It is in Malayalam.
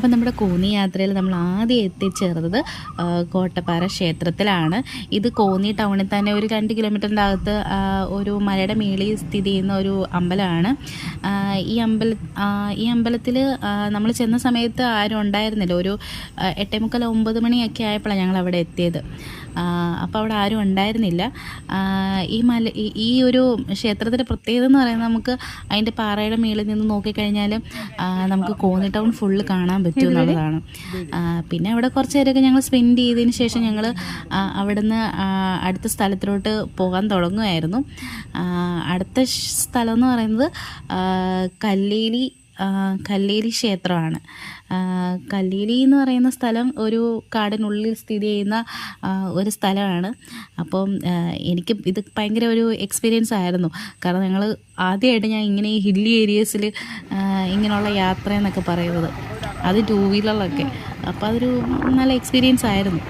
അപ്പം നമ്മുടെ കോന്നി യാത്രയിൽ നമ്മൾ ആദ്യം എത്തിച്ചേർന്നത് കോട്ടപ്പാറ ക്ഷേത്രത്തിലാണ്. ഇത് കോന്നി ടൗണിൽ തന്നെ ഒരു 2 കിലോമീറ്ററിൻ്റെ അകത്ത് ഒരു മലയുടെ മേളിൽ സ്ഥിതി ചെയ്യുന്ന ഒരു അമ്പലമാണ്. ഈ അമ്പലത്തിൽ നമ്മൾ ചെന്ന സമയത്ത് ആരും ഉണ്ടായിരുന്നില്ല. ഒരു 8:45 9 മണിയൊക്കെ ആയപ്പോഴാണ് ഞങ്ങൾ അവിടെ എത്തിയത്. അപ്പോൾ അവിടെ ആരും ഉണ്ടായിരുന്നില്ല. ഈ ഒരു ക്ഷേത്രത്തിൻ്റെ പ്രത്യേകത എന്ന് പറയുന്നത് നമുക്ക് അതിൻ്റെ പാറയുടെ മേളിൽ നിന്ന് നോക്കിക്കഴിഞ്ഞാൽ നമുക്ക് കോന്നി ടൗൺ ഫുള്ള് കാണാൻ പറ്റും എന്നുള്ളതാണ്. പിന്നെ അവിടെ കുറച്ച് നേരമൊക്കെ ഞങ്ങൾ സ്പെൻഡ് ചെയ്തതിന് ശേഷം ഞങ്ങൾ അവിടുന്ന് അടുത്ത സ്ഥലത്തിലോട്ട് പോകാൻ തുടങ്ങുമായിരുന്നു. അടുത്ത സ്ഥലം എന്ന് പറയുന്നത് കല്ലേലി ക്ഷേത്രമാണ്. കല്ലേലി എന്ന് പറയുന്ന സ്ഥലം ഒരു കാടിനുള്ളിൽ സ്ഥിതി ചെയ്യുന്ന ഒരു സ്ഥലമാണ്. അപ്പം എനിക്ക് ഇത് ഭയങ്കര ഒരു എക്സ്പീരിയൻസ് ആയിരുന്നു. കാരണം ഞങ്ങൾ ആദ്യമായിട്ട് ഞാൻ ഇങ്ങനെ ഈ ഹില്ലി ഏരിയസിൽ ഇങ്ങനെയുള്ള യാത്ര എന്നൊക്കെ പറയുന്നത്, അത് 2 വീലറിലൊക്കെ. അപ്പോൾ അതൊരു നല്ല എക്സ്പീരിയൻസ് ആയിരുന്നു.